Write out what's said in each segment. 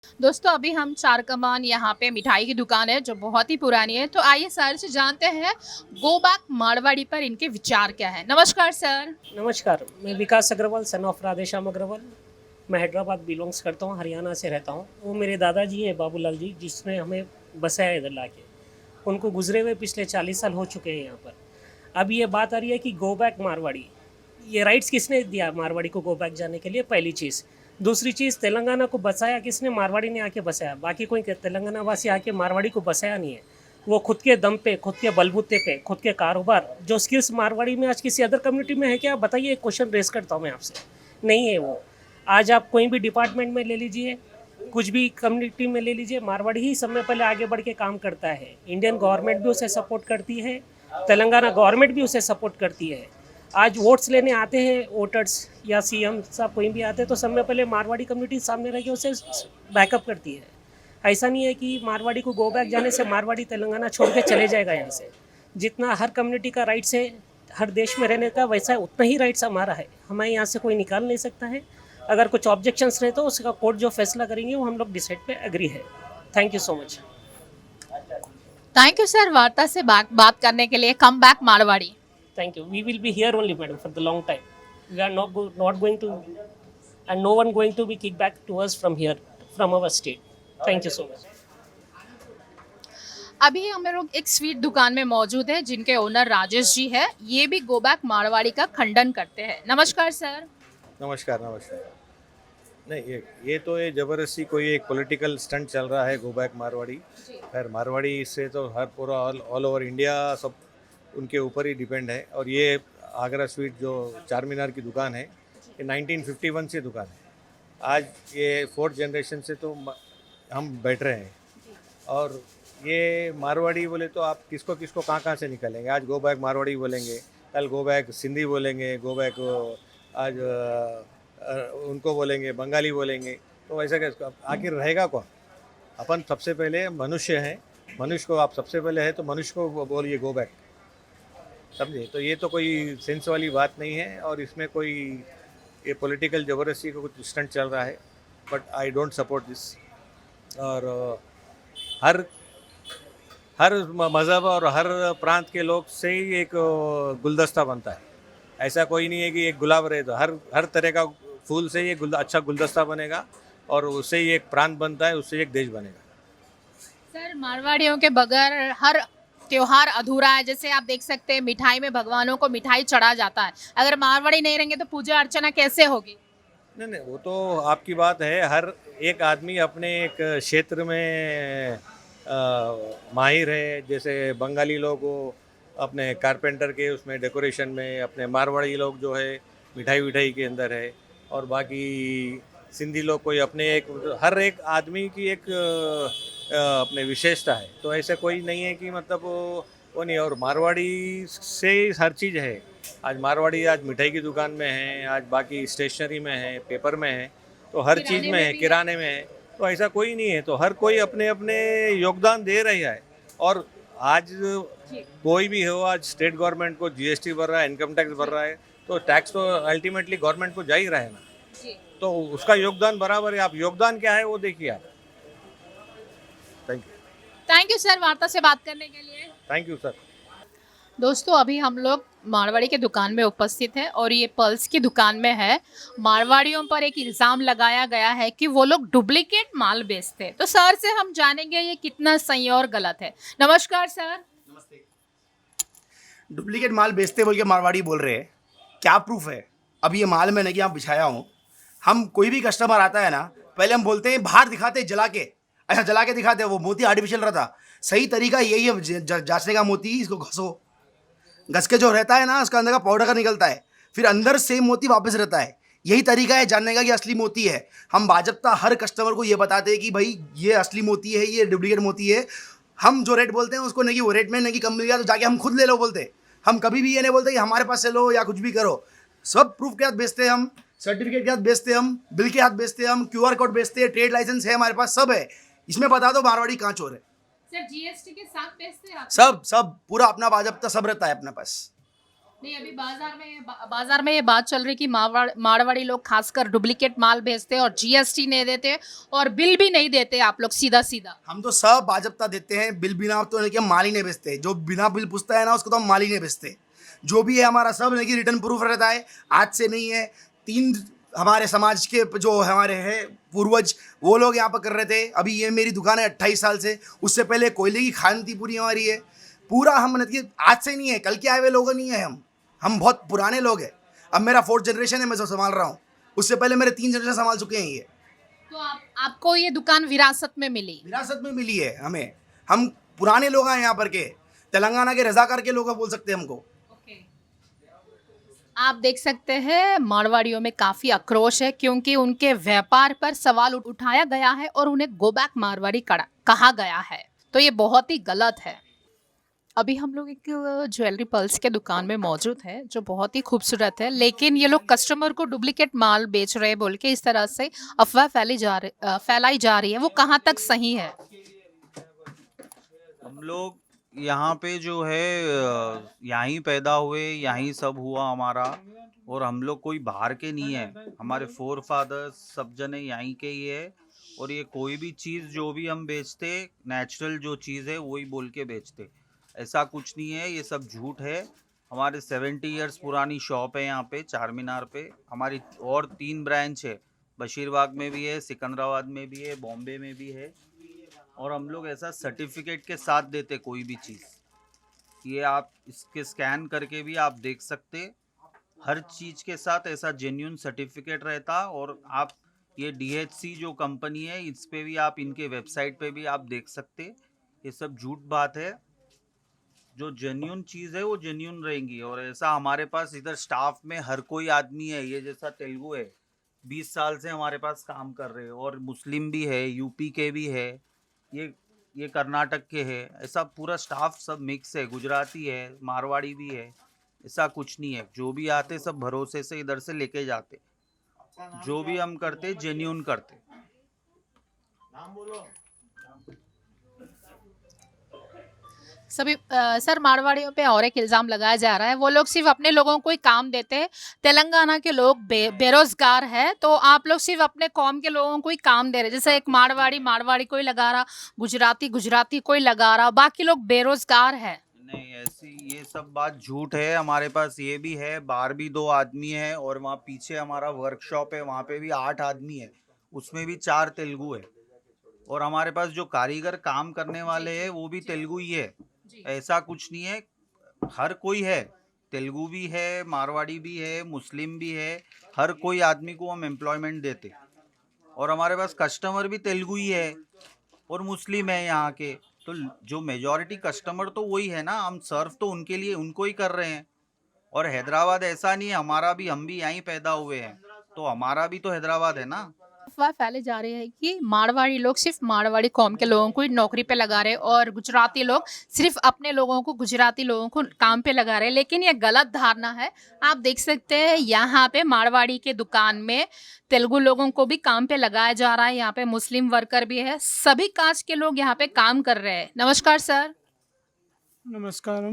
दोस्तों अभी हम चार कमान यहाँ पे मिठाई की दुकान है जो बहुत ही पुरानी है। तो आइए सर से जानते हैं गो बैक मारवाड़ी पर इनके विचार क्या है। नमस्कार सर। नमस्कार, मैं विकास अग्रवाल सन ऑफ राधेश्याम अग्रवाल। मैं हैदराबाद बिलोंग्स करता हूँ, हरियाणा से रहता हूँ। वो मेरे दादाजी है बाबूलाल जी, जिसने हमें बसाया इधर लाके। उनको गुजरे हुए पिछले 40 साल हो चुके हैं यहाँ पर। अब ये बात आ रही है कि गो बैक मारवाड़ी, ये राइट्स किसने दिया मारवाड़ी को गो बैक जाने के लिए, पहली चीज़। दूसरी चीज़, तेलंगाना को बसाया किसने, मारवाड़ी ने आके बसाया। बाकी कोई तेलंगाना वासी आके मारवाड़ी को बसाया नहीं है। वो खुद के दम पे, खुद के बलबूते पे, खुद के कारोबार, जो स्किल्स मारवाड़ी में आज किसी अदर कम्युनिटी में है क्या, बताइए। एक क्वेश्चन रेस करता हूँ मैं आपसे, नहीं है वो। आज आप कोई भी डिपार्टमेंट में ले लीजिए, कुछ भी कम्युनिटी में ले लीजिए, मारवाड़ी ही सब में पहले आगे बढ़ के काम करता है। इंडियन गवर्नमेंट भी उसे सपोर्ट करती है, तेलंगाना गवर्नमेंट भी उसे सपोर्ट करती है। आज वोट्स लेने आते हैं वोटर्स या सीएम साहब कोई भी आते हैं, तो सब में पहले मारवाड़ी कम्युनिटी सामने रह के उसे बैकअप करती है। ऐसा नहीं है कि मारवाड़ी को गो बैक जाने से मारवाड़ी तेलंगाना छोड़ के चले जाएगा यहाँ से। जितना हर कम्युनिटी का राइट्स है हर देश में रहने का, वैसा उतना ही राइट्स हमारा है। हमें यहाँ से कोई निकाल नहीं सकता है। अगर कुछ ऑब्जेक्शंस रहे तो उसका कोर्ट जो फैसला करेंगे वो हम लोग डिसाइड पे एग्री है। Thank you so much. Thank you sir वार्ता से बात करने के लिए। Come back Marwari. Thank you. We will be here only, madam, for the long time. We are not going to, and no one going to be kicked back to us from here, from our state. Thank you so much. अभी हम लोग एक sweet दुकान में मौजूद है जिनके owner Rajesh ji है। ये भी गो बैक मारवाड़ी का खंडन करते हैं। नमस्कार सर। नमस्कार नमस्कार। नहीं, ये ज़बरदस्ती कोई एक पॉलिटिकल स्टंट चल रहा है गो बैक मारवाड़ी। खैर मारवाड़ी से तो हर पूरा ऑल ओवर इंडिया सब उनके ऊपर ही डिपेंड है। और ये आगरा स्वीट जो चार मीनार की दुकान है, ये 1951 से दुकान है। आज ये फोर्थ जनरेशन से तो हम बैठ रहे हैं। और ये मारवाड़ी बोले तो आप किसको किसको कहाँ से निकालेंगे। आज गो बैक मारवाड़ी बोलेंगे, कल गो बैक सिंधी बोलेंगे, गो बैक आज उनको बोलेंगे, बंगाली बोलेंगे। तो ऐसा कैसे आखिर रहेगा कौन। अपन सबसे पहले मनुष्य हैं, मनुष्य को आप सबसे पहले है तो मनुष्य को बोलिए गो बैक, समझे। तो ये तो कोई सेंस वाली बात नहीं है। और इसमें कोई ये पॉलिटिकल ज़बरदस्ती का कुछ स्टंट चल रहा है, but I don't support this. और हर हर मज़हब और हर प्रांत के लोग से ही एक गुलदस्ता बनता है। ऐसा कोई नहीं है कि एक गुलाब रहे तो हर तरह का फूल से ये अच्छा गुलदस्ता बनेगा, और उससे ही एक प्रांत बनता है, उससे एक देश बनेगा। सर मारवाड़ियों के बगैर हर त्योहार अधूरा है। जैसे आप देख सकते हैं मिठाई में भगवानों को मिठाई चढ़ा जाता है। अगर मारवाड़ी नहीं रहेंगे तो पूजा अर्चना कैसे होगी। नहीं नहीं, वो तो आपकी बात है। हर एक आदमी अपने एक क्षेत्र में माहिर है। जैसे बंगाली लोग वो अपने कारपेंटर के उसमें डेकोरेशन में, अपने मारवाड़ी लोग जो है मिठाई विठाई के अंदर है, और बाकी सिंधी लोग कोई अपने एक, हर एक आदमी की एक अपने विशेषता है। तो ऐसा कोई नहीं है कि मतलब वो नहीं। और मारवाड़ी से ही हर चीज़ है। आज मारवाड़ी आज मिठाई की दुकान में है, आज बाकी स्टेशनरी में है, पेपर में है, तो हर चीज़ में है, किराने में है। तो ऐसा कोई नहीं है। तो हर कोई अपने अपने योगदान दे रहा है। और आज कोई भी हो, आज स्टेट गवर्नमेंट को जीएसटी भर रहा है, इनकम टैक्स भर रहा है, तो टैक्स तो अल्टीमेटली गवर्नमेंट को जा ही रहा है ना। तो उसका योगदान बराबर है। आप योगदान क्या है वो देखिए आप। Thank you. Thank you sir वार्ता से बात करने के लिए। Thank you sir. दोस्तों अभी हम लोग मारवाड़ी के दुकान में उपस्थित हैं और ये पल्स की दुकान में है। मारवाड़ियों पर एक इल्ज़ाम लगाया गया है कि वो लोग डुप्लीकेट माल बेचते हैं। तो सर से हम जानेंगे ये कितना सही और गलत है। नमस्कार सर। नमस्ते। डुप्लीकेट माल बेचते बोल के मारवाड़ी बोल रहे हैं, क्या प्रूफ है। अब ये माल मैंने यहाँ बिछाया हूँ। हम कोई भी कस्टमर आता है ना, पहले हम बोलते हैं बाहर दिखाते जला के, अच्छा जला के दिखाते हैं। वो मोती आर्टिफिशियल रहता। सही तरीका यही है जांचने का। मोती इसको घसो, घस के जो रहता है ना उसका अंदर का पाउडर का निकलता है, फिर अंदर सेम मोती वापस रहता है। यही तरीका है जानने का कि असली मोती है। हम बाजब्ता हर कस्टमर को ये बताते हैं कि भाई ये असली मोती है, ये डुप्लीकेट मोती है। हम जो रेट बोलते हैं उसको नहीं कि वो रेट में नहीं कि कम मिल गया तो जाके हम खुद ले लो बोलते। हम कभी भी ये नहीं बोलते कि हमारे पास से लो या कुछ भी करो। सब प्रूफ के साथ बेचते हैं हम, सर्टिफिकेट के साथ बेचते हैं हम, बिल के साथ बेचते हैं हम, QR कोड बेचते हैं, ट्रेड लाइसेंस है हमारे पास, सब है। इसमें बता दो मारवाड़ी कहाँ चोर है। सर जीएसटी के साथ बेचते हैं आप? सब पूरा अपना बाजब्ता सब रहता है अपने पास। नहीं, अभी बाजार में ये बात चल रही कि मारवाड़ी लोग खासकर डुप्लीकेट माल भेजते हैं और जीएसटी नहीं देते और बिल भी नहीं देते आप लोग सीधा सीधा। हम तो सब बाजबता देते हैं, बिल बिना तो नहीं कि हम माल ही नहीं बेचते, जो बिना बिल पूछता है ना उसको तो हम माल ही नहीं बेचते। जो भी है हमारा सब नहीं कि रिटर्न प्रूफ रहता है। आज से नहीं है, 3 हमारे समाज के जो हमारे हैं पूर्वज वो लोग यहाँ पर कर रहे थे। अभी ये मेरी दुकान है 28 साल से, उससे पहले कोयले की खान थी पूरी हमारी है। पूरा हम मतलब कि आज से नहीं है, कल के आए हुए लोग नहीं है हम बहुत पुराने लोग हैं। अब मेरा 4th जनरेशन है, मैं जो संभाल रहा हूँ, उससे पहले मेरे 3 जनरेशन संभाल चुके हैं ये। तो आपको ये दुकान विरासत में मिली? विरासत में मिली है हमें। हम पुराने लोग हैं यहाँ पर के, तेलंगाना के रजाकार के लोग बोल सकते हैं हमको। ओके। आप देख सकते हैं मारवाड़ियों में काफी आक्रोश है क्योंकि उनके व्यापार पर सवाल उठाया गया है और उन्हें गो बैक मारवाड़ी कहा गया है, तो ये बहुत ही गलत है। अभी हम लोग एक ज्वेलरी पर्ल्स के दुकान में मौजूद है जो बहुत ही खूबसूरत है, लेकिन ये लोग कस्टमर को डुप्लीकेट माल बेच रहे हैं बोल के इस तरह से अफवाह फैलाई जा रही है, वो कहाँ तक सही है? हम लोग यहाँ पे जो है यहीं पैदा हुए, यहीं सब हुआ हमारा, और हम लोग कोई बाहर के नहीं है। हमारे 4 फादर्स सब जने यहीं के ही है। और ये कोई भी चीज़ जो भी हम बेचते, नेचुरल जो चीज़ है वही बोल के बेचते, ऐसा कुछ नहीं है, ये सब झूठ है। हमारे 70 इयर्स पुरानी शॉप है यहाँ पे चार मीनार पे। हमारी और 3 ब्रांच है, बशीरबाग में भी है, सिकंदराबाद में भी है, बॉम्बे में भी है। और हम लोग ऐसा सर्टिफिकेट के साथ देते कोई भी चीज़, ये आप इसके स्कैन करके भी आप देख सकते, हर चीज़ के साथ ऐसा जेन्यून सर्टिफिकेट रहता। और आप ये DHC जो कंपनी है इस पे भी आप, इनके वेबसाइट पे भी आप देख सकते, ये सब झूठ बात है। जो जेन्यून चीज़ है वो जेन्यून रहेंगी। और ऐसा हमारे पास इधर स्टाफ में हर कोई आदमी है, ये जैसा तेलुगु है 20 साल से हमारे पास काम कर रहे हैं, और मुस्लिम भी है, यूपी के भी है, ये कर्नाटक के है, ऐसा पूरा स्टाफ सब मिक्स है, गुजराती है, मारवाड़ी भी है, ऐसा कुछ नहीं है। जो भी आते सब भरोसे से इधर से लेके जाते, जो भी हम करते जेन्यून करते। सभी सर, मारवाड़ियों पे और एक इल्ज़ाम लगाया जा रहा है वो लोग सिर्फ अपने लोगों को ही काम देते हैं, तेलंगाना के लोग बेरोजगार है, तो आप लोग सिर्फ अपने कौम के लोगों को ही काम दे रहे हैं। जैसे एक मारवाड़ी कोई लगा रहा, गुजराती कोई लगा रहा, बाकी लोग बेरोजगार है। नहीं, ऐसी ये सब बात झूठ है। हमारे पास ये भी है, बाहर भी 2 आदमी है, और वहाँ पीछे हमारा वर्कशॉप है, वहाँ पे भी 8 आदमी है, उसमें भी 4 तेलुगु है। और हमारे पास जो कारीगर काम करने वाले हैं वो भी तेलुगु ही है, ऐसा कुछ नहीं है, हर कोई है, तेलुगु भी है, मारवाड़ी भी है, मुस्लिम भी है, हर कोई आदमी को हम एम्प्लॉयमेंट देते। और हमारे पास कस्टमर भी तेलुगु ही है और मुस्लिम है यहाँ के, तो जो मेजॉरिटी कस्टमर तो वही है ना, हम सर्व तो उनके लिए उनको ही कर रहे हैं। और हैदराबाद ऐसा नहीं है, हमारा भी, हम भी यहीं पैदा हुए हैं, तो हमारा भी तो हैदराबाद है ना। अफवाह फैले जा रही है कि मारवाड़ी लोग सिर्फ मारवाड़ी कौम के लोगों को ही नौकरी पे लगा रहे और गुजराती लोग सिर्फ अपने लोगों को, गुजराती लोगों को काम पे लगा रहे, लेकिन ये गलत धारणा है। आप देख सकते हैं यहाँ पे मारवाड़ी के दुकान में तेलुगु लोगों को भी काम पे लगाया जा रहा है, यहाँ पे मुस्लिम वर्कर भी है, सभी कास्ट के लोग यहाँ पे काम कर रहे हैं। नमस्कार सर। नमस्कार।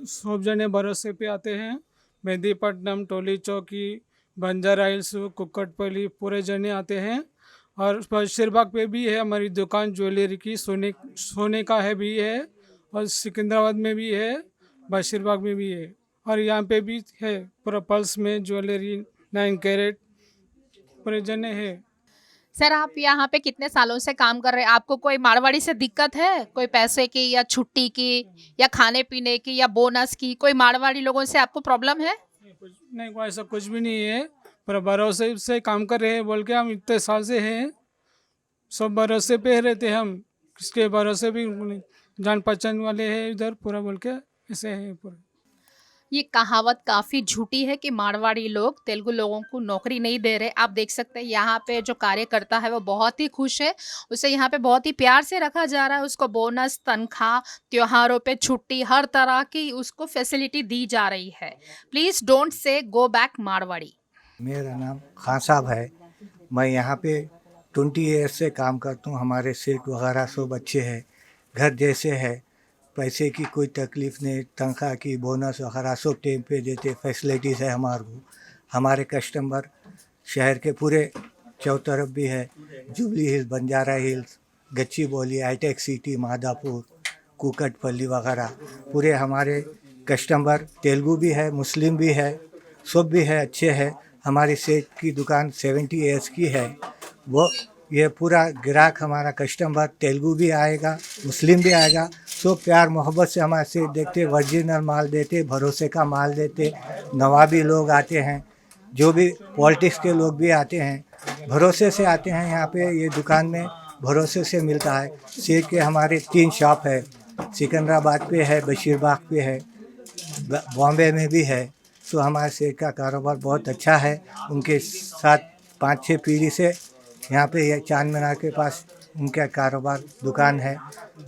सब जने भरोसे पे आते हैं, मेहंदीपट्टनम, टोली चौकी, बंजारा हिल्स, कुक्कटपल्ली, पूरे जने आते हैं। और बशीरबाग पे भी है हमारी दुकान ज्वेलरी की, सोने का है भी है, और सिकंदराबाद में भी है, बशीरबाग में भी है, और यहाँ पे भी है पूरा पल्स में ज्वेलरी 9 कैरेट पूरे जने है। सर, आप यहाँ पे कितने सालों से काम कर रहे हैं? आपको कोई मारवाड़ी से दिक्कत है, कोई पैसे की या छुट्टी की या खाने पीने की या बोनस की, कोई मारवाड़ी लोगों से आपको प्रॉब्लम है? नहीं, कोई ऐसा कुछ भी नहीं है, पर भरोसे से काम कर रहे हैं बोल के हम इतने साल से हैं, सब भरोसे पे रहते हैं हम, किसके भरोसे भी जान पहचान वाले हैं इधर पूरा बोल के ऐसे है पूरा। ये कहावत काफ़ी झूठी है कि मारवाड़ी लोग तेलुगु लोगों को नौकरी नहीं दे रहे। आप देख सकते हैं यहाँ पे जो कार्यकर्ता है वो बहुत ही खुश है, उसे यहाँ पे बहुत ही प्यार से रखा जा रहा है, उसको बोनस, तनख्वाह, त्योहारों पे छुट्टी, हर तरह की उसको फैसिलिटी दी जा रही है। Please don't say go back Marwari. मेरा नाम खान साहब है, मैं यहाँ पे 20 ईयर्स से काम करता हूँ। हमारे सीट वगैरह सब अच्छे हैं, घर जैसे है, पैसे की कोई तकलीफ़ नहीं, तनख्वाह की, बोनस वगैरह सब टाइम पे देते, फैसिलिटीज़ है हमारे को। हमारे कस्टमर शहर के पूरे चौतरफ भी है, जुबली हिल्स, बंजारा हिल्स, गच्चीबौली, हाईटेक सिटी, मादापुर, कुकटपल्ली वगैरह पूरे हमारे कस्टमर तेलुगु भी है, मुस्लिम भी है, सब भी है, अच्छे है। हमारी सेठ की दुकान 70 ईयर्स की है। वो ये पूरा ग्राहक हमारा कस्टमर तेलुगु भी आएगा, मुस्लिम भी आएगा, सब प्यार मोहब्बत से हमारे से देखते, ओरिजिनल माल देते, भरोसे का माल देते। नवाबी लोग आते हैं, जो भी पॉलिटिक्स के लोग भी आते हैं, भरोसे से आते हैं यहाँ पे। ये दुकान में भरोसे से मिलता है। सेठ के हमारे 3 शॉप है, सिकंदराबाद पे है, बशीरबाग पे है, बॉम्बे में भी है। तो हमारे सेठ का कारोबार बहुत अच्छा है। उनके साथ 5-6 पीढ़ी से यहाँ पे ये चांद मीनार के पास उनका कारोबार दुकान है।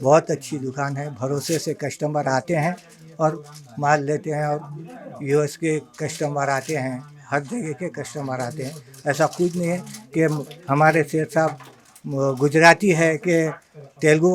बहुत अच्छी दुकान है, भरोसे से कस्टमर आते हैं और माल लेते हैं। और यूएस के कस्टमर आते हैं, हर जगह के कस्टमर आते हैं। ऐसा कुछ नहीं है कि हमारे सेठ साहब गुजराती है कि तेलुगु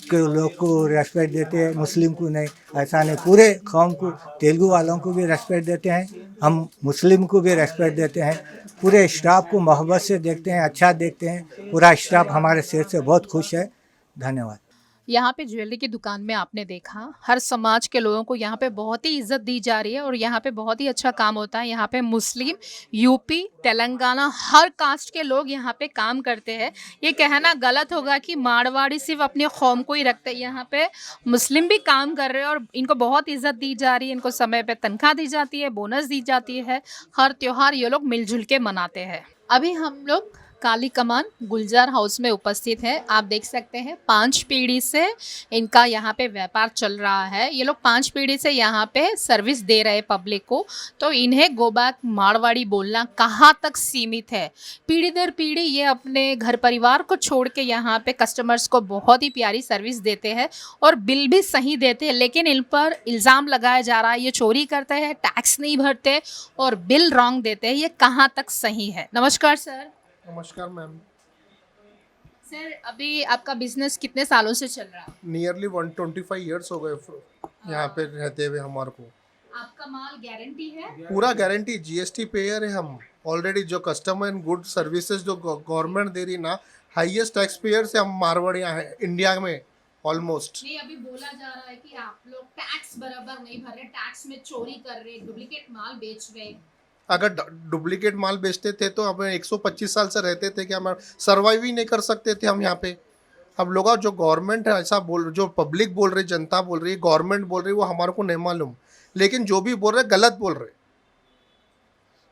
के लोग को रेस्पेक्ट देते हैं, मुस्लिम को नहीं, ऐसा नहीं। पूरे कौम को, तेलुगु वालों को भी रेस्पेक्ट देते हैं, हम मुस्लिम को भी रेस्पेक्ट देते हैं। पूरे स्टाफ को मोहब्बत से देखते हैं, अच्छा देखते हैं। पूरा स्टाफ हमारे सेठ से बहुत खुश है। धन्यवाद। यहाँ पे ज्वेलरी की दुकान में आपने देखा हर समाज के लोगों को यहाँ पे बहुत ही इज्जत दी जा रही है और यहाँ पे बहुत ही अच्छा काम होता है। यहाँ पे मुस्लिम, यूपी, तेलंगाना, हर कास्ट के लोग यहाँ पे काम करते हैं। ये कहना गलत होगा कि मारवाड़ी सिर्फ अपनी कौम को ही रखते हैं। यहाँ पे मुस्लिम भी काम कर रहे हैं और इनको बहुत इज्जत दी जा रही है। इनको समय पे तनख्वाह दी जाती है, बोनस दी जाती है। हर त्योहार ये लोग मिलजुल के मनाते हैं। अभी हम लोग काली कमान गुलजार हाउस में उपस्थित है। आप देख सकते हैं 5 पीढ़ी से इनका यहाँ पे व्यापार चल रहा है। ये लोग 5 पीढ़ी से यहाँ पे सर्विस दे रहे हैं पब्लिक को। तो इन्हें गो बैक मारवाड़ी बोलना कहाँ तक सीमित है। पीढ़ी दर पीढ़ी ये अपने घर परिवार को छोड़ के यहाँ पे कस्टमर्स को बहुत ही प्यारी सर्विस देते हैं और बिल भी सही देते हैं। लेकिन इन पर इल्ज़ाम लगाया जा रहा है ये चोरी करते हैं, टैक्स नहीं भरते और बिल रॉन्ग देते हैं। ये कहाँ तक सही है? नमस्कार सर। नमस्कार मैम। सर अभी आपका बिजनेस कितने सालों से चल रहा है? नियरली 125 ईयर्स हो गए यहाँ पे रहते हुए हमारे को। आपका माल गारंटी है? पूरा गारंटी, जीएसटी पेयर है हम ऑलरेडी। जो कस्टमर एंड गुड सर्विसेज जो गवर्नमेंट दे रही ना, हाईएस्ट टैक्स पेयर से हम मारवाड़ी हैं इंडिया में ऑलमोस्ट। नहीं, अभी बोला जा रहा है कि आप लोग टैक्स बराबर नहीं भर रहे, टैक्स में चोरी कर रहे, डुप्लीकेट माल बेच रहे। अगर डुप्लीकेट माल बेचते थे तो हमें 125 साल से रहते थे कि हम सर्वाइव ही नहीं कर सकते थे हम यहाँ पे। अब लोग जो गवर्नमेंट है ऐसा बोल, जो पब्लिक बोल रही, जनता बोल रही, गवर्नमेंट बोल रही, वो हमारे को नहीं मालूम, लेकिन जो भी बोल रहे गलत बोल रहे।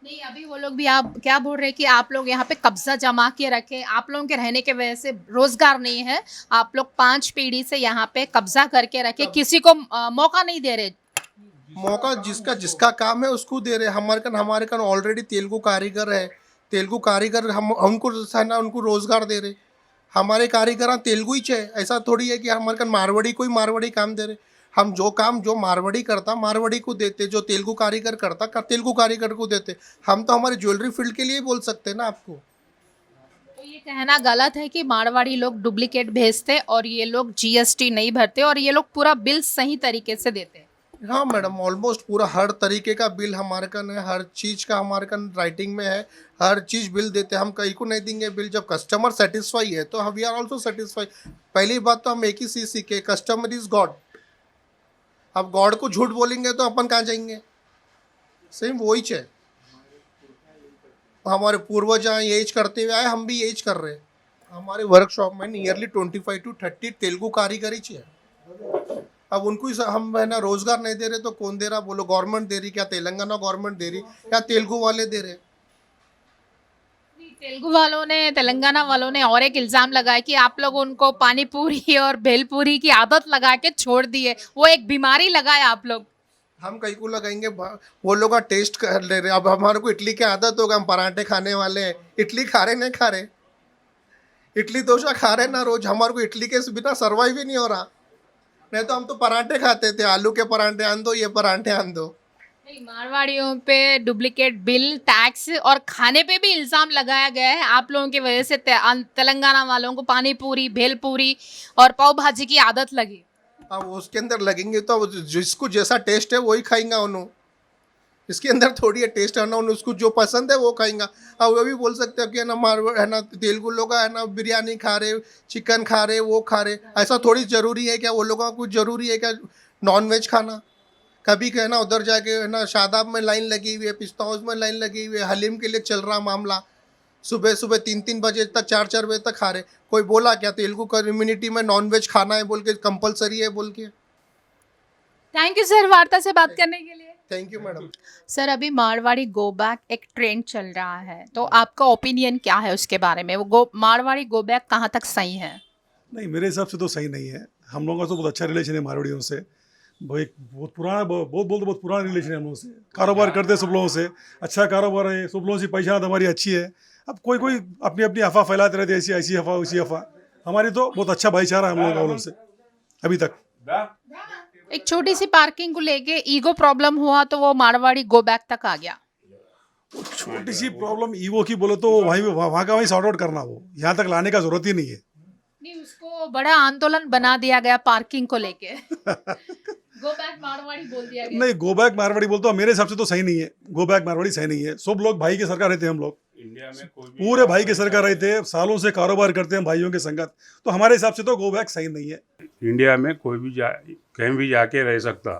नहीं, अभी वो लोग भी आप क्या बोल रहे हैं कि आप लोग यहाँ पे कब्जा जमा के रखे, आप लोगों के रहने के वजह से रोजगार नहीं है, आप लोग 5 पीढ़ी से यहाँ पे कब्जा करके रखे, किसी को मौका नहीं दे रहे। मौका जिसका काम है उसको दे रहे। हमारे कन ऑलरेडी तेलुगु कारीगर है, तेलुगु कारीगर हम उनको रोजगार दे रहे। हमारे कारीगर तेलुगु ही है, ऐसा थोड़ी है कि हमारे कन मारवाड़ी कोई मारवाड़ी काम दे रहे। हम जो मारवाड़ी करता मारवाड़ी को देते, जो तेलुगु कारीगर करता तेलुगु कारीगर को देते। हम तो हमारे ज्वेलरी फील्ड के लिए बोल सकते हैं ना आपको। तो ये कहना गलत है कि मारवाड़ी लोग डुप्लीकेट भेजते और ये लोग जीएसटी नहीं भरते और ये लोग पूरा बिल सही तरीके से देते। हाँ मैडम, ऑलमोस्ट पूरा हर तरीके का बिल हमारे कन है, हर चीज़ का हमारे कन राइटिंग में है, हर चीज़ बिल देते हैं। हम कहीं को नहीं देंगे बिल। जब कस्टमर सेटिस्फाई है तो वी आर ऑल्सो सेटिस्फाई। पहली बात तो हम एक ही चीज़ सीखे, कस्टमर इज़ गॉड। अब गॉड को झूठ बोलेंगे तो अपन कहाँ जाएंगे? सेम वही है। हमारे पूर्वज यहाँ एज करते हुए आए, हम भी एज कर रहे हैं। हमारे वर्कशॉप में नियरली 25 to 30 तेलुगु कारीगरी है। अब उनको हम है ना रोजगार नहीं दे रहे तो कौन दे रहा? बोलो, गवर्नमेंट दे रही, क्या तेलंगाना गवर्नमेंट दे रही, या तेलुगु वाले दे रहे? तेलुगु वालों ने, तेलंगाना वालों ने और एक इल्ज़ाम लगाया कि आप लोग उनको पानी पूरी और भेलपूरी की आदत लगा के छोड़ दिए, वो एक बीमारी लगाए आप लोग। हम कहीं को लगाएंगे? वो लोग का टेस्ट कर ले रहे। अब हमारे को इडली की आदत होगा, हम पराठे खाने वाले हैं। इडली खा रहे नहीं खा रहे, इडली डोसा खा रहे ना रोज। हमारे को इडली के बिना सर्वाइव ही नहीं हो रहा। नहीं तो हम तो पराठे खाते थे, आलू के पराठे आन दो, ये पराठे आन दो। नहीं, मारवाड़ियों पे डुप्लीकेट बिल, टैक्स और खाने पे भी इल्ज़ाम लगाया गया है। आप लोगों की वजह से तेलंगाना वालों को पानी पूरी, भेलपूरी और पाव भाजी की आदत लगी। अब उसके अंदर लगेंगे तो अब जिसको जैसा टेस्ट है वही खाएंगा उन्होंने। इसके अंदर थोड़ी है टेस्ट है ना, उन्हें उसको जो पसंद है वो खाएंगा। अब वो भी बोल सकते हो कि है ना मारवाड़ है ना तेलुगु लोग है ना बिरयानी खा रहे, चिकन खा रहे, वो खा रहे। ऐसा थोड़ी ज़रूरी है क्या वो लोगों का कुछ ज़रूरी है क्या नॉन वेज खाना? कभी है ना उधर जाके है ना शादाब में लाइन लगी हुई है, पिस्ता हाउस में लाइन लगी हुई है, हलीम के लिए चल रहा मामला। सुबह सुबह 3-3 बजे तक 4-4 बजे तक खा रहे। कोई बोला क्या तेलुगु कम्युनिटी में नॉन वेज खाना है बोल के कंपलसरी है बोल के? थैंक यू सर वार्ता से बात करने के लिए। Thank you madam. सर अभी मारवाड़ी गो बैक एक ट्रेंड चल रहा है, तो आपका ओपिनियन क्या है उसके बारे में? वो मारवाड़ी गो बैक कहाँ तक सही है? नहीं, मेरे हिसाब से तो सही नहीं है। हम लोगों का तो बहुत अच्छा रिलेशन है मारवाड़ियों से। वो एक बहुत पुराना बहुत पुराना रिलेशन है हम लोगों से। कारोबार करते हैं सब लोगों से, अच्छा कारोबार है, सब लोगों से पहचान हमारी अच्छी है। अब कोई कोई अपनी अपनी अफवाह फैलाते रहते हैं, ऐसी ऐसी अफवाह वैसी अफवाह। हमारी तो बहुत अच्छा भाईचारा है हम लोगों का उन लोगों से अभी तक। एक छोटी सी पार्किंग को लेके ईगो प्रॉब्लम हुआ तो वो मारवाड़ी गो बैक तक आ गया। छोटी सी प्रॉब्लम ईगो की बोले तो वहाँ का वहीं सॉर्ट आउट करना, वो यहाँ तक लाने का जरूरत ही नहीं है। नहीं, उसको बड़ा आंदोलन बना दिया गया पार्किंग को लेके। गो बैक मारवाड़ी बोल दिया गया। नहीं, गो बैक मारवाड़ी बोलते हो मेरे हिसाब से तो सही नहीं है। गो बैक मारवाड़ी सही नहीं है। सब लोग भाई के सरकार रहते हैं, हम लोग इंडिया में कोई पूरे भाई के सरकार रहते हैं, सालों से कारोबार करते हैं भाइयों के संगत। तो हमारे हिसाब से तो गो बैक सही नहीं है। इंडिया में कोई भी कहीं भी जाके रह सकता।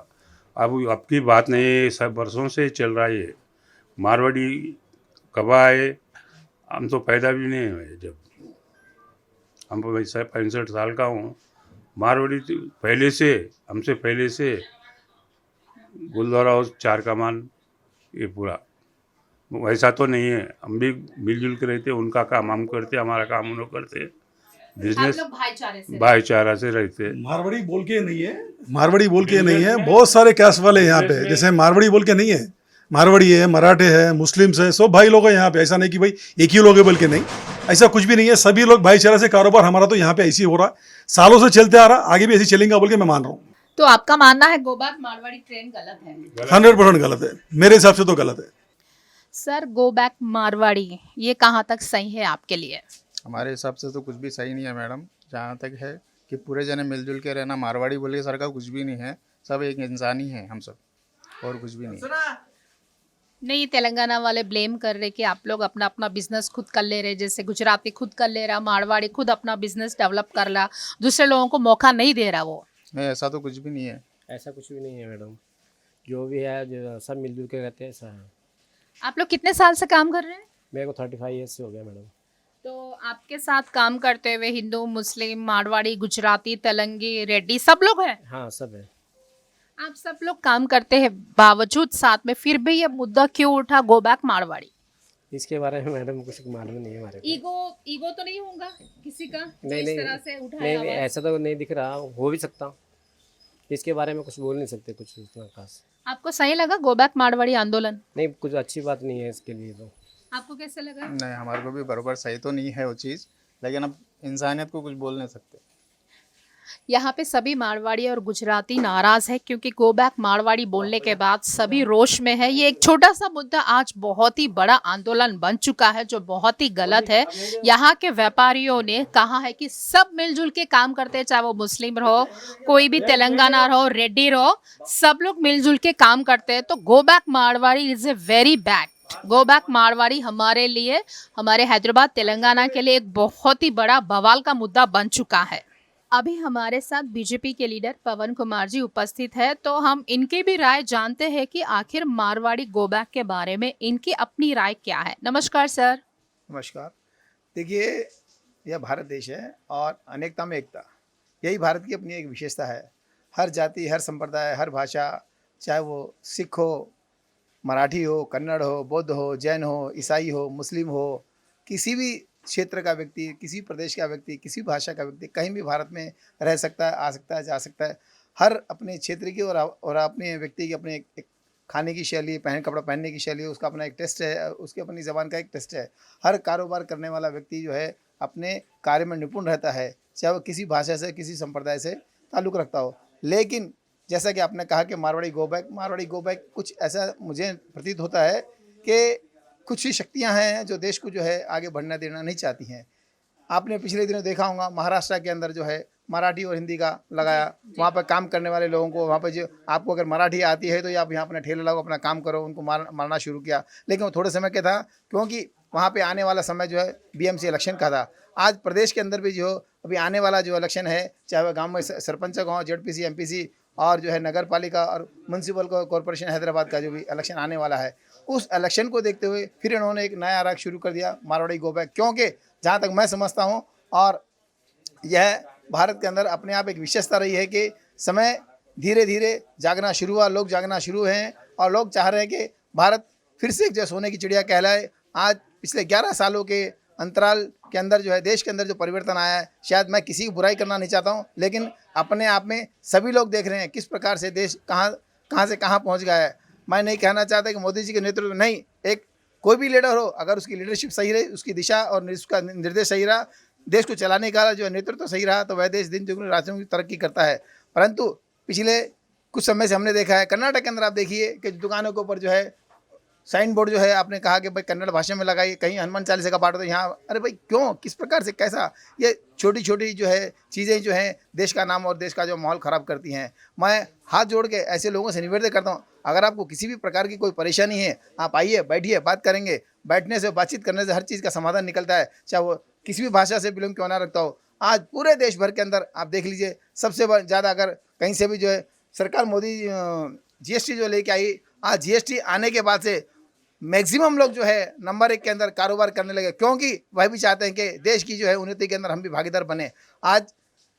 अब की बात नहीं है, सब वर्षों से चल रहा है ये। मारवाड़ी कब आए? हम तो पैदा भी नहीं हुए जब। हम 65 साल का हूँ। मारवाड़ी तो पहले से, हमसे पहले से गुरुद्वारा हाउस, चार कमान, ये पूरा वैसा तो नहीं है। हम भी मिलजुल के रहते, उनका काम हम करते, हमारा काम उन्होंने करते। बिजनेस आप लोग भाईचारा से रहते। मारवाड़ी बोल के नहीं है, मारवाड़ी बोल के नहीं है। बहुत सारे कास्ट वाले यहाँ पे, जैसे मारवाड़ी बोल के नहीं है। मारवाड़ी है, मराठे है, मुस्लिम्स है, सब भाई लोग हैं यहाँ पे। ऐसा नहीं कि भाई एक ही लोग है बोल के नहीं, ऐसा कुछ भी नहीं है। सभी लोग भाईचारा से कारोबार हमारा तो यहाँ पे ऐसे ही हो रहा, सालों से चलते आ रहा, आगे भी ऐसे चलेंगे बोल के मैं मान रहा हूँ। तो आपका मानना है गो बैक मारवाड़ी ट्रेंड गलत है? 100% गलत है, मेरे हिसाब से तो गलत है। सर गो बैक मारवाड़ी ये कहाँ तक सही है आपके लिए? हमारे हिसाब से तो कुछ भी सही नहीं है मैडम। जहाँ तक है कि पूरे जने मिलजुल के रहना, मारवाड़ी बोल के सर का कुछ भी नहीं है। सब एक इंसान ही है हम सब, और कुछ भी नहीं। नहीं, तेलंगाना वाले ब्लेम कर रहे कि आप लोग अपना अपना बिजनेस खुद कर ले रहे, जैसे गुजराती खुद कर ले रहा, मारवाड़ी खुद अपना बिजनेस डेवलप कर रहा, दूसरे लोगों को मौका नहीं दे रहा। वो नहीं, ऐसा तो कुछ भी नहीं है। ऐसा कुछ भी नहीं है मैडम। जो भी है जो सब मिलजुल के रहते हैं, ऐसा है। आप लोग कितने साल से काम कर रहे हैं? मेरे को 35 ईयर्स से हो गया मैडम। तो आपके साथ काम करते हुए हिंदू, मुस्लिम, मारवाड़ी, गुजराती, तेलंगी, रेड्डी सब लोग हैं? हाँ, सब है। आप सब लोग काम करते हैं, बावजूद साथ में फिर भी ये मुद्दा क्यों उठा गो बैक मारवाड़ी? इसके बारे में मैडम कुछ मालूम नहीं है हमारे को। ईगो तो नहीं होगा किसी का जो नहीं इस नहीं तरह से उठाया नहीं, आवाज? ऐसा तो नहीं दिख रहा। हो भी सकता, इसके बारे में कुछ बोल नहीं सकते कुछ इतना खास। आपको सही लगा गो बैक मारवाड़ी आंदोलन? नहीं, कुछ अच्छी बात नहीं है इसके लिए तो। आपको कैसे लगा? नहीं, हमारे को भी बराबर सही तो नहीं है वो चीज़, लेकिन अब इंसानियत को कुछ बोल नहीं सकते। यहाँ पे सभी मारवाड़ी और गुजराती नाराज है क्योंकि गो बैक मारवाड़ी बोलने के बाद सभी रोष में है। ये एक छोटा सा मुद्दा आज बहुत ही बड़ा आंदोलन बन चुका है, जो बहुत ही गलत है। यहाँ के व्यापारियों ने कहा है कि सब मिलजुल के काम करते हैं, चाहे वो मुस्लिम रहो, कोई भी तेलंगाना रहो, रेड्डी रहो, सब लोग मिलजुल के काम करते हैं। तो go back Marwari is a very bad. Go back Marwari हमारे लिए, हमारे हैदराबाद तेलंगाना के लिए एक बहुत ही बड़ा बवाल का मुद्दा बन चुका है। अभी हमारे साथ बीजेपी के लीडर पवन कुमार जी उपस्थित है, तो हम इनकी भी राय जानते हैं कि आखिर मारवाड़ी गो बैक के बारे में इनकी अपनी राय क्या है। नमस्कार सर। नमस्कार। देखिए, यह भारत देश है और अनेकता में एकता, यही भारत की अपनी एक विशेषता है। हर जाति, हर संप्रदाय, हर भाषा, चाहे वो सिख हो, मराठी हो, कन्नड़ हो, बौद्ध हो, जैन हो, ईसाई हो, मुस्लिम हो, किसी भी क्षेत्र का व्यक्ति, किसी प्रदेश का व्यक्ति, किसी भाषा का व्यक्ति कहीं भी भारत में रह सकता है, आ सकता है, जा सकता है। हर अपने क्षेत्र की और अपने व्यक्ति की अपने एक खाने की शैली, कपड़ा पहनने की शैली, उसका अपना एक टेस्ट है, उसकी अपनी ज़बान का एक टेस्ट है। हर कारोबार करने वाला व्यक्ति जो है अपने कार्य में निपुण रहता है, चाहे वो किसी भाषा से, किसी संप्रदाय से ताल्लुक़ रखता हो। लेकिन जैसा कि आपने कहा कि मारवाड़ी गो बैक कुछ ऐसा मुझे प्रतीत होता है कि कुछ ही शक्तियां हैं जो देश को जो है आगे बढ़ना देना नहीं चाहती हैं। आपने पिछले दिनों देखा होगा महाराष्ट्र के अंदर जो है मराठी और हिंदी का लगाया। वहाँ पर काम करने वाले लोगों को, वहाँ पर जो आपको अगर मराठी आती है तो आप यहाँ अपना ठेला लगाओ, अपना काम करो, उनको मारना शुरू किया। लेकिन वो थोड़े समय के था, क्योंकि वहाँ पे आने वाला समय जो है बीएमसी इलेक्शन का था। आज प्रदेश के अंदर भी जो अभी आने वाला जो इलेक्शन है, चाहे वह गाँव में सरपंच का हो, जेडपीसी, एमपीसी और जो है नगर पालिका और म्यूनसिपल कॉरपोरेशन हैदराबाद का जो भी इलेक्शन आने वाला है, उस इलेक्शन को देखते हुए फिर इन्होंने एक नया राग शुरू कर दिया, मारवाड़ी गो बैक। क्योंकि जहाँ तक मैं समझता हूँ, और यह भारत के अंदर अपने आप एक विशेषता रही है कि समय धीरे धीरे जागना शुरू हुआ, लोग जागना शुरू हैं और लोग चाह रहे हैं कि भारत फिर से एक जो सोने की चिड़िया कहलाए। आज पिछले 11 सालों के अंतराल के अंदर जो है देश के अंदर जो परिवर्तन आया है, शायद मैं किसी की बुराई करना नहीं चाहता हूँ, लेकिन अपने आप में सभी लोग देख रहे हैं किस प्रकार से देश कहाँ से कहाँ पहुँच गया है। मैं नहीं कहना चाहता कि मोदी जी के नेतृत्व में नहीं, एक कोई भी लीडर हो, अगर उसकी लीडरशिप सही रही, उसकी दिशा और उसका निर्देश सही रहा, देश को चलाने का जो नेतृत्व सही रहा, तो वह देश दिन दुगनी रात चौगुनी तरक्की करता है। परंतु पिछले कुछ समय से हमने देखा है, कर्नाटक के अंदर आप देखिए कि दुकानों के ऊपर जो है साइन बोर्ड जो है आपने कहा कि भाई कन्नड़ भाषा में लगाइए, कहीं हनुमान चालीसा का पाठ, तो यहाँ अरे भाई क्यों, किस प्रकार से, कैसा, ये छोटी छोटी जो है चीज़ें जो हैं देश का नाम और देश का जो माहौल ख़राब करती हैं। मैं हाथ जोड़ के ऐसे लोगों से निवेदन करता हूँ, अगर आपको किसी भी प्रकार की कोई परेशानी है, आप आइए, बैठिए, बात करेंगे। बैठने से, बातचीत करने से हर चीज़ का समाधान निकलता है, चाहे वो किसी भी भाषा से बिलोंग क्यों ना रखता हो। आज पूरे देश भर के अंदर आप देख लीजिए, सबसे ज़्यादा अगर कहीं से भी जो है सरकार मोदी जीएसटी जो लेके आई, आज जीएसटी आने के बाद से मैक्सिमम लोग जो है नंबर 1 के अंदर कारोबार करने लगे, क्योंकि वह भी चाहते हैं कि देश की जो है उन्नति के अंदर हम भी भागीदार बने। आज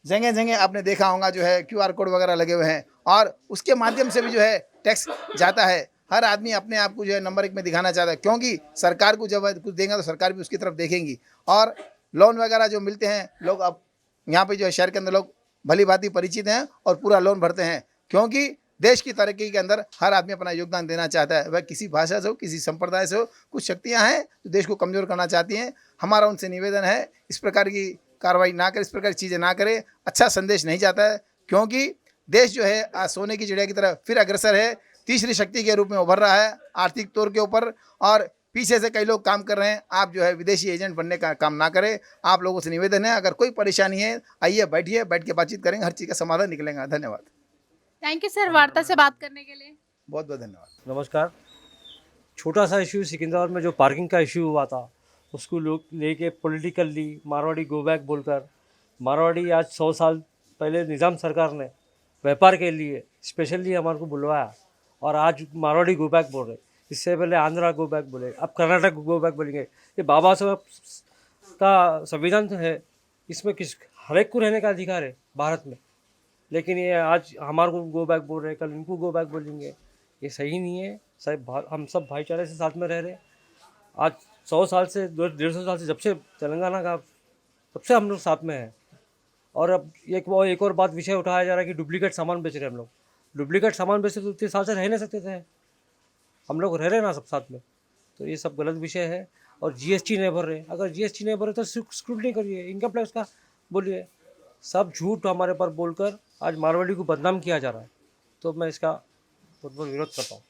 जगह जगह आपने देखा होगा जो है QR कोड वगैरह लगे हुए हैं, और उसके माध्यम से भी जो है टैक्स जाता है। हर आदमी अपने आप को जो है नंबर 1 में दिखाना चाहता है, क्योंकि सरकार को जब कुछ देंगे तो सरकार भी उसकी तरफ देखेंगी। और लोन वगैरह जो मिलते हैं, लोग अब यहाँ पे जो है शहर के अंदर लोग भली भांति परिचित हैं और पूरा लोन भरते हैं, क्योंकि देश की तरक्की के अंदर हर आदमी अपना योगदान देना चाहता है। वह किसी भाषा से हो, किसी संप्रदाय से हो। कुछ शक्तियाँ हैं जो देश को कमज़ोर करना चाहती हैं। हमारा उनसे निवेदन है, इस प्रकार की कार्रवाई ना करें, इस प्रकार की चीज़ें ना करें। अच्छा संदेश नहीं जाता है, क्योंकि देश जो है आज सोने की चिड़िया की तरह फिर अग्रसर है, तीसरी शक्ति के रूप में उभर रहा है आर्थिक तौर के ऊपर, और पीछे से कई लोग काम कर रहे हैं। आप जो है विदेशी एजेंट बनने का काम ना करें। आप लोगों से निवेदन है, अगर कोई परेशानी है आइए, बैठिए, बैठ के बातचीत करेंगे, हर चीज़ का समाधान निकलेगा। धन्यवाद। थैंक यू सर वार्ता से बात करने के लिए। बहुत बहुत धन्यवाद। नमस्कार। छोटा सा इशू सिकंदराबाद में जो पार्किंग का इशू हुआ था, उसको लोग लेके पॉलिटिकली मारवाड़ी गो बैक बोलकर, मारवाड़ी आज 100 साल पहले निज़ाम सरकार ने व्यापार के लिए स्पेशली हमारे को बुलवाया, और आज मारवाड़ी गो बैक बोल रहे। इससे पहले आंध्रा गो बैक बोले, अब कर्नाटक गो बैक बोलेंगे। ये बाबा साहब का संविधान तो है, इसमें हर एक को रहने का अधिकार है भारत में, लेकिन ये आज हमारे को गो बैक बोल रहे हैं, कल इनको गो बैक बोलेंगे। ये सही नहीं है। हम सब भाईचारे से साथ में रह रहे। आज 100 साल से 150 साल से जब से तेलंगाना का, तब से हम लोग साथ में हैं। और अब एक और बात विषय उठाया जा रहा है कि डुप्लीकेट सामान बेच रहे हैं हम लोग। डुप्लीकेट सामान बेचते तो इतने साल से रह नहीं सकते थे, हम लोग रह रहे ना सब साथ में। तो ये सब गलत विषय है। और जीएसटी नहीं भर रहे, अगर जीएसटी नहीं भर रहे तो स्क्रूटनी करिए, इनकम टैक्स का बोलिए। सब झूठ हमारे पर बोलकर आज मारवाड़ी को बदनाम किया जा रहा है, तो मैं इसका बहुत विरोध करता हूँ।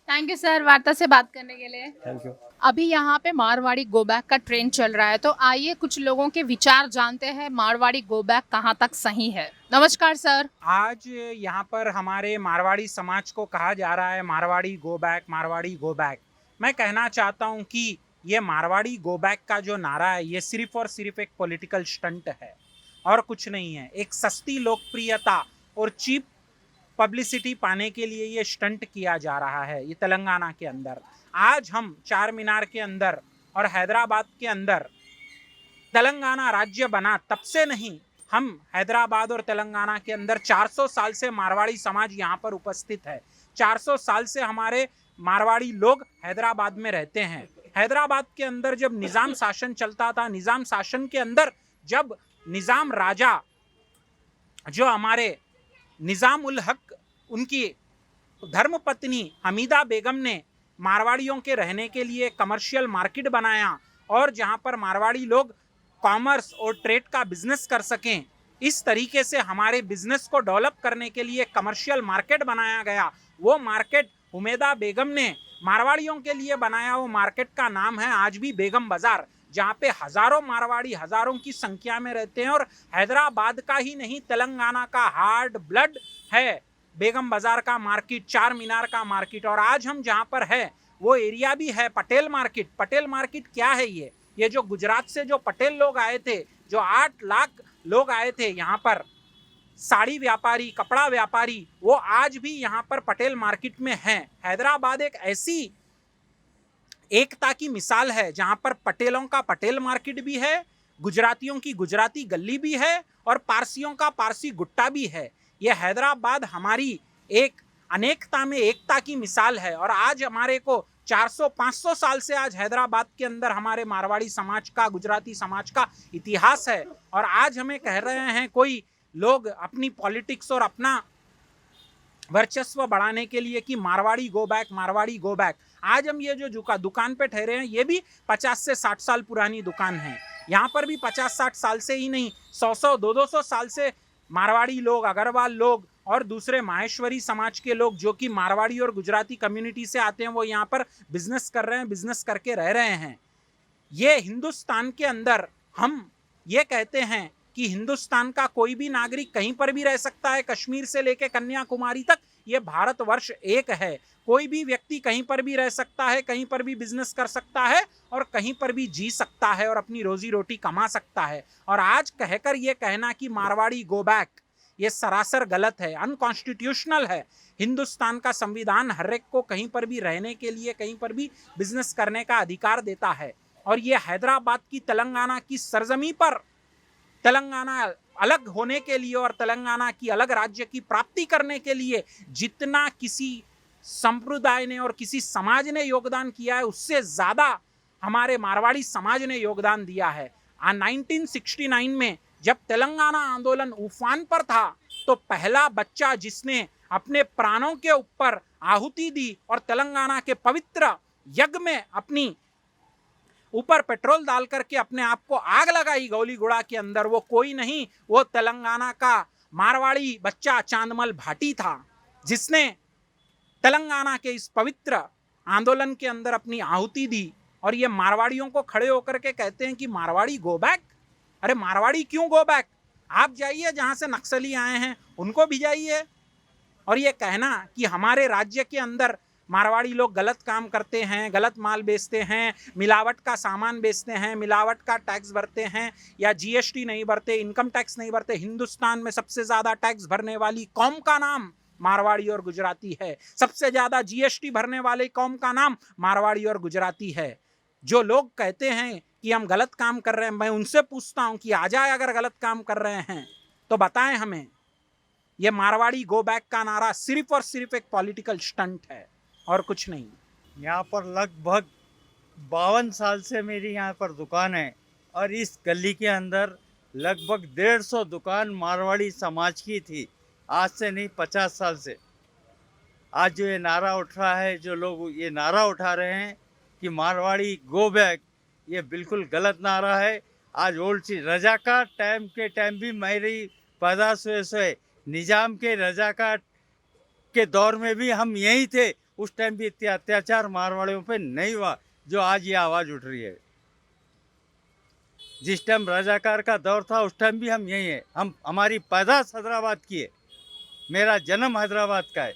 थैंक यू सर वार्ता से बात करने के लिए। Thank you. अभी यहाँ पे मारवाड़ी गो बैक का ट्रेंड चल रहा है, तो आइए कुछ लोगों के विचार जानते हैं, मारवाड़ी गो बैक कहाँ तक सही है। नमस्कार सर। आज यहाँ पर हमारे मारवाड़ी समाज को कहा जा रहा है Marwari go back, Marwari go back. मैं कहना चाहता हूँ कि ये मारवाड़ी गो बैक का जो नारा है, ये सिर्फ और सिर्फ एक पॉलिटिकल स्टंट है और कुछ नहीं है। एक सस्ती लोकप्रियता और चीप पब्लिसिटी पाने के लिए ये स्टंट किया जा रहा है ये तेलंगाना के अंदर। आज हम चार मीनार के अंदर और हैदराबाद के अंदर तेलंगाना राज्य बना तब से नहीं, हम हैदराबाद और तेलंगाना के अंदर 400 साल से मारवाड़ी समाज यहाँ पर उपस्थित है। 400 साल से हमारे मारवाड़ी लोग हैदराबाद में रहते हैं। हैदराबाद के अंदर जब निज़ाम शासन चलता था, निज़ाम शासन के अंदर जब निज़ाम राजा जो हमारे निज़ाम उल हक, उनकी धर्मपत्नी हमीदा बेगम ने मारवाड़ियों के रहने के लिए कमर्शियल मार्केट बनाया, और जहां पर मारवाड़ी लोग कॉमर्स और ट्रेड का बिजनेस कर सकें, इस तरीके से हमारे बिजनेस को डेवलप करने के लिए कमर्शियल मार्केट बनाया गया। वो मार्केट हमीदा बेगम ने मारवाड़ियों के लिए बनाया। वो मार्केट का नाम है आज भी बेगम बाज़ार, जहाँ पे हजारों मारवाड़ी हजारों की संख्या में रहते हैं। और हैदराबाद का ही नहीं, तेलंगाना का हार्ड ब्लड है बेगम बाजार का मार्केट, चार मीनार का मार्केट। और आज हम जहाँ पर है वो एरिया भी है पटेल मार्केट। पटेल मार्केट क्या है? ये जो गुजरात से जो पटेल लोग आए थे, जो 8 लाख लोग आए थे यहाँ पर, साड़ी व्यापारी, कपड़ा व्यापारी, वो आज भी यहाँ पर पटेल मार्केट में हैं। हैदराबाद एक ऐसी एकता की मिसाल है जहाँ पर पटेलों का पटेल मार्केट भी है, गुजरातियों की गुजराती गली भी है और पारसियों का पारसी गुट्टा भी है। ये हैदराबाद हमारी एक अनेकता में एकता की मिसाल है। और आज हमारे को 400-500 साल से आज हैदराबाद के अंदर हमारे मारवाड़ी समाज का, गुजराती समाज का इतिहास है। और आज हमें कह रहे हैं कोई लोग अपनी पॉलिटिक्स और अपना वर्चस्व बढ़ाने के लिए कि Marwari go back, Marwari go back. आज हम ये जो दुकान पे ठहरे हैं, ये भी 50 से 60 साल पुरानी दुकान है। यहाँ पर भी 50-60 साल से ही नहीं, 100-100, 200 साल से मारवाड़ी लोग, अग्रवाल लोग और दूसरे माहेश्वरी समाज के लोग जो कि मारवाड़ी और गुजराती कम्युनिटी से आते हैं, वो यहाँ पर बिजनेस कर रहे हैं, बिजनेस करके रह रहे हैं। ये हिंदुस्तान के अंदर हम ये कहते हैं कि हिंदुस्तान का कोई भी नागरिक कहीं पर भी रह सकता है, कश्मीर से लेकर कन्याकुमारी तक ये भारतवर्ष एक है। कोई भी व्यक्ति कहीं पर भी रह सकता है, कहीं पर भी बिजनेस कर सकता है और कहीं पर भी जी सकता है और अपनी रोजी रोटी कमा सकता है। और आज कहकर ये कहना कि मारवाड़ी गो बैक, ये सरासर गलत है, अनकॉन्स्टिट्यूशनल है। हिंदुस्तान का संविधान हर एक को कहीं पर भी रहने के लिए, कहीं पर भी बिजनेस करने का अधिकार देता है। और ये हैदराबाद की, तेलंगाना की सरजमी पर तेलंगाना अलग होने के लिए और तेलंगाना की अलग राज्य की प्राप्ति करने के लिए जितना किसी संप्रदाय ने और किसी समाज ने योगदान किया है, उससे ज़्यादा हमारे मारवाड़ी समाज ने योगदान दिया है। 1969 में जब तेलंगाना आंदोलन उफान पर था, तो पहला बच्चा जिसने अपने प्राणों के ऊपर आहुति दी और तेलंगाना के पवित्र यज्ञ में अपनी ऊपर पेट्रोल डाल करके अपने आप को आग लगाई गौलीगुड़ा के अंदर, वो कोई नहीं, वो तेलंगाना का मारवाड़ी बच्चा चांदमल भाटी था, जिसने तेलंगाना के इस पवित्र आंदोलन के अंदर अपनी आहुति दी। और ये मारवाड़ियों को खड़े होकर के कहते हैं कि मारवाड़ी गो बैक। अरे मारवाड़ी क्यों गो बैक? आप जाइए जहाँ से नक्सली आए हैं, उनको भी जाइए। और ये कहना कि हमारे राज्य के अंदर मारवाड़ी लोग गलत काम करते हैं, गलत माल बेचते हैं, मिलावट का सामान बेचते हैं, मिलावट का टैक्स भरते हैं या जीएसटी नहीं भरते, इनकम टैक्स नहीं भरते। हिंदुस्तान में सबसे ज़्यादा टैक्स भरने वाली कौम का नाम मारवाड़ी और गुजराती है। सबसे ज़्यादा जीएसटी भरने वाले कौम का नाम मारवाड़ी और गुजराती है। जो लोग कहते हैं कि हम गलत काम कर रहे हैं, मैं उनसे पूछता हूँ कि आ जाए अगर गलत काम कर रहे हैं तो बताएं हमें। ये मारवाड़ी गो बैक का नारा सिर्फ और सिर्फ एक पॉलिटिकल स्टंट है और कुछ नहीं। यहाँ पर लगभग 52 साल से मेरी यहाँ पर दुकान है और इस गली के अंदर लगभग 150 दुकान मारवाड़ी समाज की थी। आज से नहीं, 50 साल से। आज जो ये नारा उठ रहा है, जो लोग ये नारा उठा रहे हैं कि मारवाड़ी गो बैक, ये बिल्कुल गलत नारा है। आज ओल्ड चीज रजाकार टाइम के टाइम भी मेरी पैदाश हुए निज़ाम के रजाकार के दौर में भी हम यही थे। उस टाइम भी इतने अत्याचार मारवाड़ियों पे नहीं हुआ जो आज ये आवाज़ उठ रही है। जिस टाइम रजाकार का दौर था उस टाइम भी हम यही हैं। हमारी पैदाश हैदराबाद की है, मेरा जन्म हैदराबाद का है।